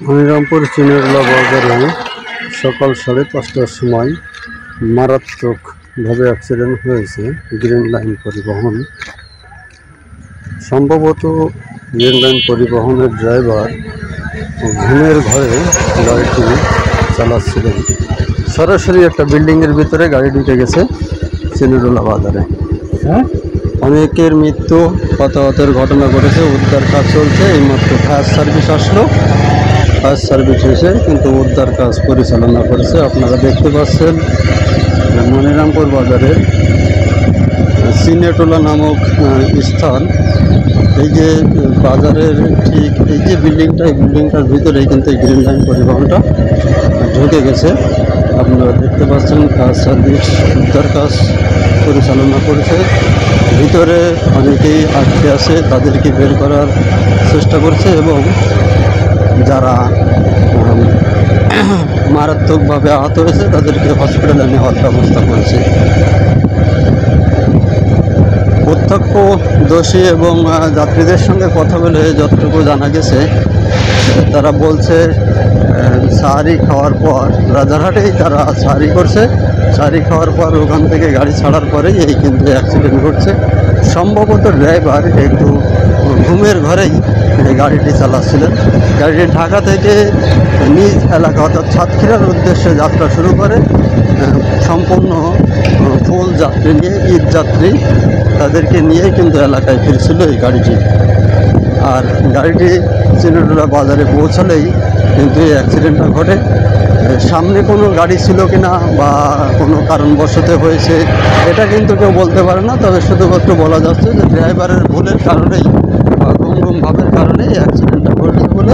মনিরামপুর চিনেরলা বাজারে সকাল 5:30টার সময় মারাত্মকভাবে অ্যাক্সিডেন্ট হয়েছে গ্রিন লাইন পরিবহন। সম্ভবত গ্রিন লাইন পরিবহনের ড্রাইভার ঘুমের ঘরে গাড়িটি চালাচ্ছিলেন। সরাসরি একটা বিল্ডিংয়ের ভিতরে গাড়ি ঢুকে গেছে চিনেরলা বাজারে। অনেকের মৃত্যু, হতাহতের ঘটনা ঘটেছে। উদ্ধার কাজ চলছে। এইমাত্র ফায়ার সার্ভিস আসলো। ফায়ার সার্ভিস এসে কিন্তু উদ্ধার কাজ পরিচালনা করেছে। আপনারা দেখতে পাচ্ছেন মনিরামপুর বাজারের সিনেটোলা নামক স্থান। এই যে বাজারের ঠিক এই যে বিল্ডিংটা, এই বিল্ডিংটার ভিতরেই কিন্তু এই গ্রিন লাইন পরিবহনটা ঢুকে গেছে। আপনারা দেখতে পাচ্ছেন ফায়ার সার্ভিস উদ্ধার কাজ পরিচালনা করেছে। ভিতরে অনেকেই আটকে আছে, তাদেরকে বের করার চেষ্টা করছে এবং যারা মারাত্মকভাবে আহত হয়েছে তাদেরকে হসপিটালে নেওয়ার ব্যবস্থা করেছে। প্রত্যক্ষদর্শী এবং যাত্রীদের সঙ্গে কথা বলে যতটুকু জানা গেছে, তারা বলছে সাহারি খাওয়ার পর রাজারহাটেই তারা সাহারি করছে। সাহারি খাওয়ার পর ওখান থেকে গাড়ি ছাড়ার পরেই এই কিন্তু অ্যাক্সিডেন্ট ঘটছে। সম্ভবত ড্রাইভার একটু ঘুমের ঘরেই এই গাড়িটি চালাচ্ছিলেন। গাড়িটি ঢাকা থেকে নিজ এলাকা অর্থাৎ সাতক্ষীরার উদ্দেশ্যে যাত্রা শুরু করে। সম্পূর্ণ ফুল যাত্রী নিয়ে, ঈদ যাত্রী, তাদেরকে নিয়ে কিন্তু এলাকায় ফিরছিল এই গাড়িটি। আর গাড়িটি চিনেটোলা বাজারে পৌঁছালেই কিন্তু এই অ্যাক্সিডেন্টটা ঘটে। সামনে কোনো গাড়ি ছিল কিনা বা কোনো কারণবশত হয়েছে এটা কিন্তু কেউ বলতে পারে না। তবে শুধুমাত্র বলা যাচ্ছে যে ড্রাইভারের ভুলের কারণেই বা ঘুম ভাবের কারণেই অ্যাক্সিডেন্টটা ঘটেছে বলে